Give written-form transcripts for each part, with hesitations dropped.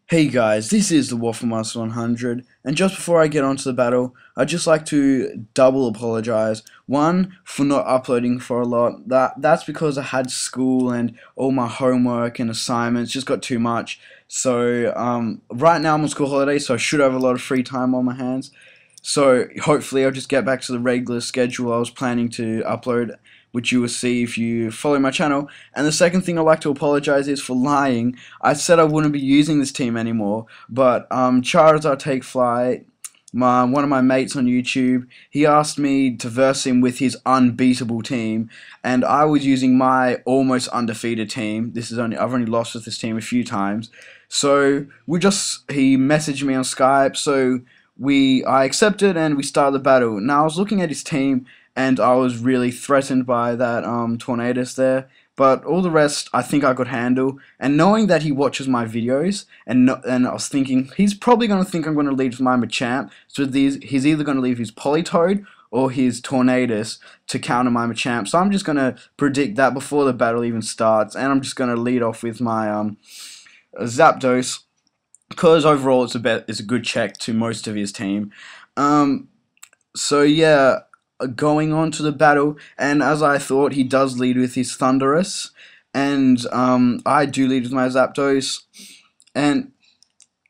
Hey guys, this is the Waffle Master 100, and just before I get onto the battle, I'd just like to double apologize. One, for not uploading for a lot. That's because I had school and all my homework and assignments just got too much. So right now I'm on school holiday, so I should have a lot of free time on my hands. So hopefully I'll just get back to the regular schedule I was planning to upload, which you will see if you follow my channel. And the second thing I'd like to apologize is for lying. I said I wouldn't be using this team anymore, but charizardtakesflight, one of my mates on YouTube, he asked me to verse him with his unbeatable team, and I was using my almost undefeated team. I've only lost with this team a few times. So he messaged me on Skype, so I accepted and we started the battle. Now I was looking at his team and I was really threatened by that Tornadus there. But all the rest, I think I could handle. And knowing that he watches my videos, and I was thinking he's probably going to think I'm going to lead with my Machamp. So he's either going to leave his Politoed or his Tornadus to counter my Machamp. So I'm just going to predict that before the battle even starts, and I'm just going to lead off with my Zapdos, because overall it's a good check to most of his team. So yeah, going on to the battle, and as I thought, he does lead with his Thunderous, and I do lead with my Zapdos, and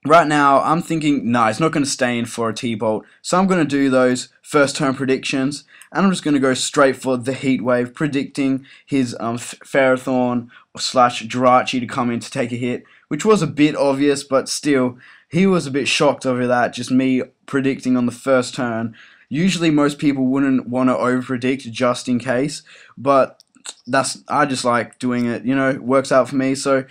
right now I'm thinking, nah, he's not going to stay in for a T-Bolt, so I'm going to do those first turn predictions, and I'm just going to go straight for the Heat Wave, predicting his Ferrothorn slash Jirachi to come in to take a hit, which was a bit obvious, but still, he was a bit shocked over that, just me predicting on the first turn. Usually most people wouldn't want to over-predict just in case, but I just like doing it, it works out for me. So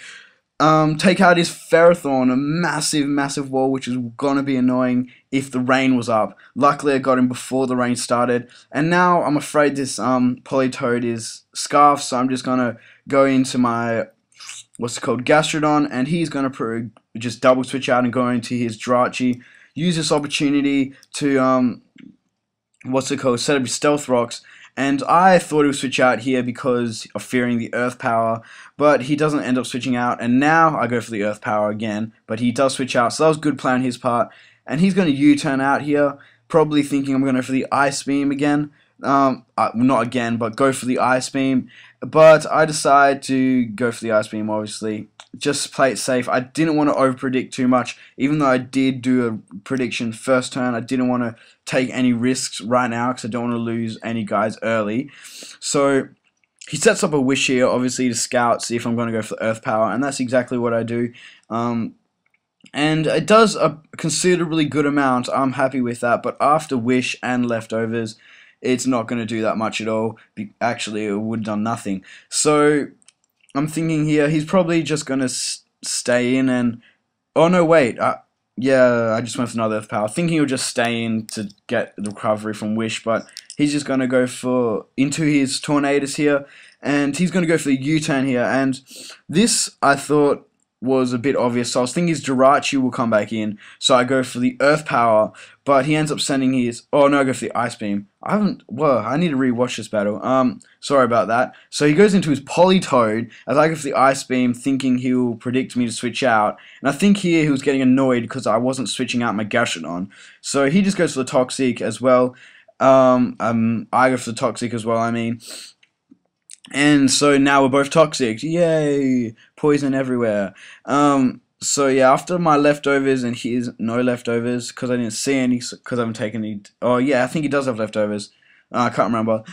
take out his Ferrothorn, a massive wall, which is gonna be annoying if the rain was up. Luckily I got him before the rain started, and now I'm afraid this Politoed is Scarf, so I'm just gonna go into my Gastrodon, and he's gonna just double switch out and go into his Jirachi. Use this opportunity to set up his Stealth Rocks, and I thought he would switch out here because of fearing the Earth Power, but he doesn't end up switching out, and now I go for the Earth Power again, but he does switch out, so that was a good play on his part, and he's going to U-turn out here, probably thinking I'm going to go for the Ice Beam again, not again, but go for the Ice Beam, but I decide to go for the Ice Beam, obviously. Just play it safe. I didn't want to over-predict too much, even though I did do a prediction first turn. I didn't want to take any risks right now because I don't want to lose any guys early. So he sets up a Wish here, obviously, to scout, see if I'm going to go for the Earth Power, and that's exactly what I do. And it does a considerably good amount. I'm happy with that, but after Wish and Leftovers, it's not going to do that much at all. Actually, it would have done nothing. So I'm thinking here, he's probably just going to stay in and... Oh, no, wait. Yeah, I just went for another Earth Power. Thinking he'll just stay in to get the recovery from Wish, but he's just going to go into his Tornadus here, and he's going to go for the U-turn here, and this, I thought, was a bit obvious, so I was thinking his Jirachi will come back in, so I go for the Earth Power, but he ends up sending his... Oh, no, I go for the Ice Beam. I need to rewatch this battle. Sorry about that. So he goes into his Politoed, as I go for the Ice Beam, thinking he'll predict me to switch out, and I think here he was getting annoyed because I wasn't switching out my Gastrodon, so he just goes for the Toxic as well. I go for the Toxic as well, I mean... And so now we're both toxic. Yay! Poison everywhere. So yeah, after my leftovers, and here's no leftovers because I didn't see any, because I haven't taken any. Oh yeah, I think he does have leftovers. I can't remember.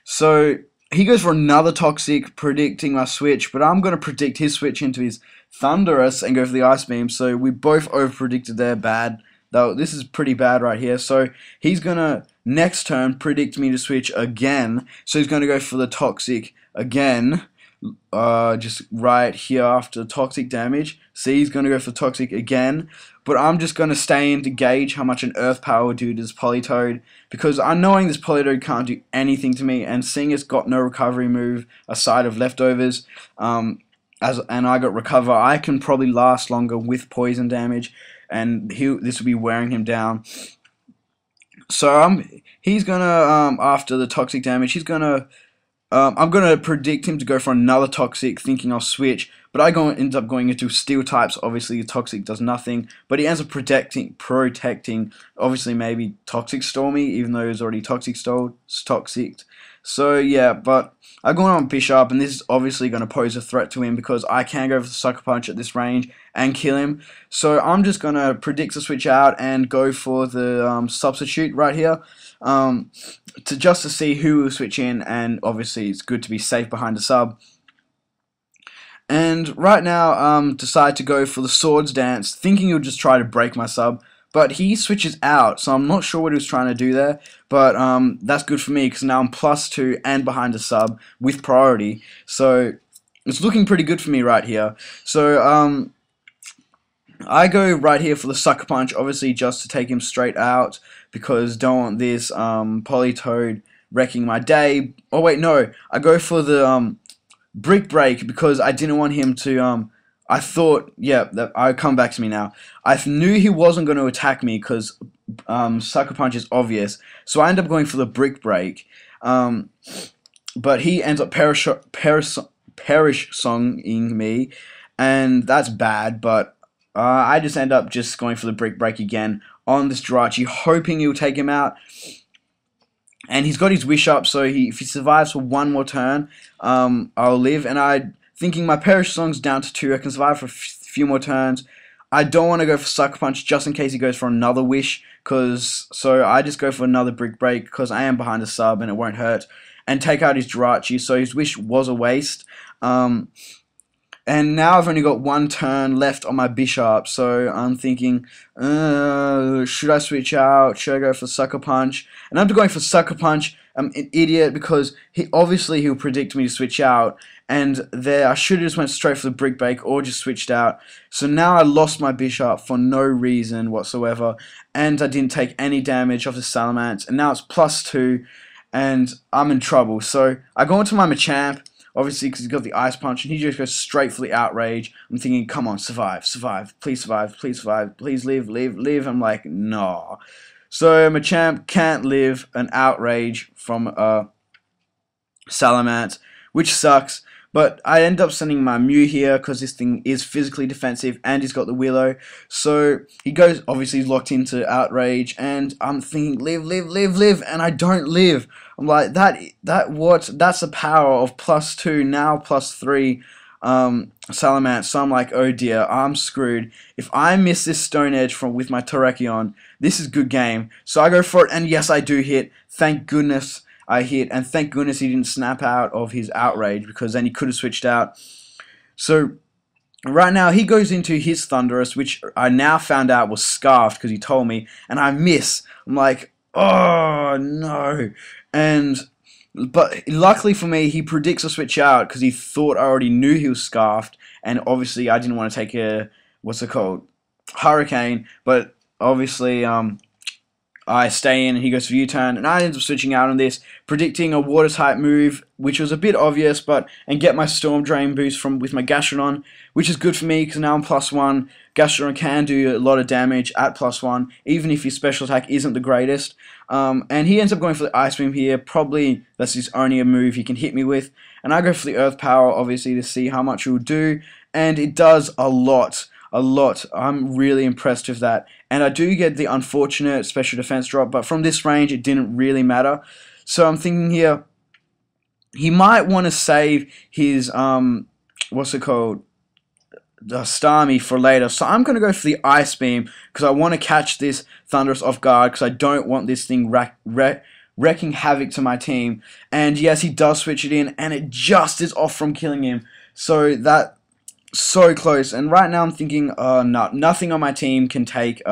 So he goes for another toxic, predicting my switch, but I'm gonna predict his switch into his Thunderous and go for the Ice Beam. So we both over predicted there. Bad. Though this is pretty bad right here. So he's gonna next turn predict me to switch again. So he's gonna go for the Toxic again. Just right here after Toxic damage. See, he's gonna go for Toxic again. But I'm just gonna stay in to gauge how much an Earth Power would do to this Politoed, because I'm knowing this Politoed can't do anything to me, and seeing it's got no recovery move aside of leftovers, and I got Recover, I can probably last longer with poison damage, and this will be wearing him down. So he's gonna after the Toxic damage, he's gonna I'm going to predict him to go for another Toxic, thinking I'll switch, but ends up going into Steel types. Obviously, the Toxic does nothing, but he ends up protecting, obviously maybe Toxic Stormy, even though he's already Toxic. So yeah, but I go on Bishop, and this is obviously going to pose a threat to him because I can go for the Sucker Punch at this range and kill him. So I'm just going to predict to switch out and go for the substitute right here. To see who will switch in, and obviously it's good to be safe behind the sub. And right now, decide to go for the Swords Dance, thinking he'll just try to break my sub, but he switches out, so I'm not sure what he was trying to do there, but that's good for me, because now I'm +2 and behind the sub with priority, so it's looking pretty good for me right here. So, I go right here for the Sucker Punch, obviously just to take him straight out, because don't want this Politoed wrecking my day. Oh wait, no, I go for the Brick Break because I didn't want him to, I thought, yeah, come back to me now. I knew he wasn't going to attack me because Sucker Punch is obvious, so I end up going for the Brick Break. But he ends up perish songing me, and that's bad, but I just end up just going for the Brick Break again on this Jirachi, hoping he'll take him out. And he's got his wish up, so if he survives for one more turn, I'll live. And thinking my Perish Song's down to 2, I can survive for a few more turns. I don't want to go for Sucker Punch just in case he goes for another wish, so I just go for another Brick Break because I am behind the sub and it won't hurt. And take out his Jirachi, so his wish was a waste. And now I've only got one turn left on my Bishop, so I'm thinking, should I switch out? Should I go for Sucker Punch? And I'm going for Sucker Punch. I'm an idiot because he'll predict me to switch out, and there I should have just went straight for the Brick Break or just switched out. So now I lost my Bishop for no reason whatsoever, and I didn't take any damage off the Salamence, and now it's +2, and I'm in trouble. So I go into my Machamp, obviously because he's got the Ice Punch, and he just goes straight for the Outrage. I'm thinking, come on, survive, please survive, please live. I'm like, nah. So Machamp can't live an Outrage from Salamence, which sucks. But I end up sending my Mew here because this thing is physically defensive and he's got the Willow. So he goes, obviously he's locked into Outrage, and I'm thinking live, and I don't live. I'm like, that's the power of +2, now +3 Salamence. So I'm like, oh dear, I'm screwed. If I miss this Stone Edge with my Terrakion, this is good game. So I go for it, and yes, I do hit. Thank goodness I hit, and thank goodness he didn't snap out of his Outrage, because then he could have switched out. So right now he goes into his Thunderous, which I now found out was Scarfed because he told me, and I miss. I'm like, oh no. But luckily for me, he predicts a switch out because he thought I already knew he was Scarfed, and obviously I didn't want to take a, Hurricane, but obviously I stay in and he goes for U-turn, and I end up switching out on this, predicting a water type move, which was a bit obvious, and get my Storm Drain boost with my Gastrodon, which is good for me because now I'm +1. Gastrodon can do a lot of damage at +1, even if his special attack isn't the greatest. And he ends up going for the Ice Beam here. Probably that's his only move he can hit me with. And I go for the Earth Power, obviously, to see how much it will do, and it does a lot. I'm really impressed with that. And I do get the unfortunate special defense drop, but from this range it didn't really matter. So I'm thinking here, he might want to save his the Starmie for later. So I'm going to go for the Ice Beam because I want to catch this Thunderous off guard, because I don't want this thing wrecking havoc to my team. And yes, he does switch it in, and it just is off from killing him. So that so close. And right now I'm thinking, no, nothing on my team can take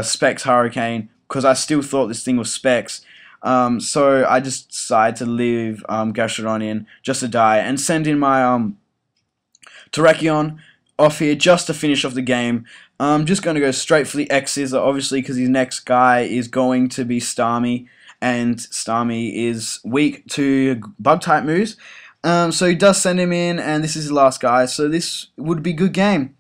Specs Hurricane, because I still thought this thing was Specs. So I just decided to leave Gastrodon in just to die, and send in my Terrakion off here just to finish off the game. I'm just going to go straight for the X-Scissor, obviously, because his next guy is going to be Starmie, and Starmie is weak to Bug-type moves. So he does send him in, and this is his last guy, so this would be good game.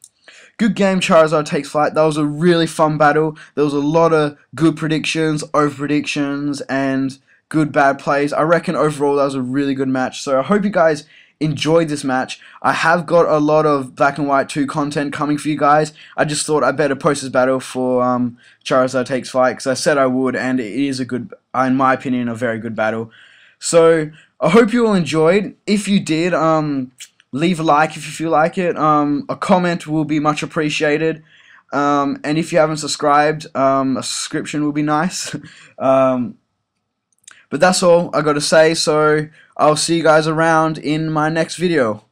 Good game, Charizard takes flight. That was a really fun battle. There was a lot of good predictions, over predictions, and good bad plays. I reckon overall that was a really good match. So I hope you guys enjoyed this match. I have got a lot of Black and White 2 content coming for you guys. I just thought I better post this battle for Charizard Takes Flight because I said I would, and it is a good, in my opinion, a very good battle. So I hope you all enjoyed. If you did, leave a like if you feel like it. A comment will be much appreciated. And if you haven't subscribed, a subscription will be nice. But that's all I got to say, so I'll see you guys around in my next video.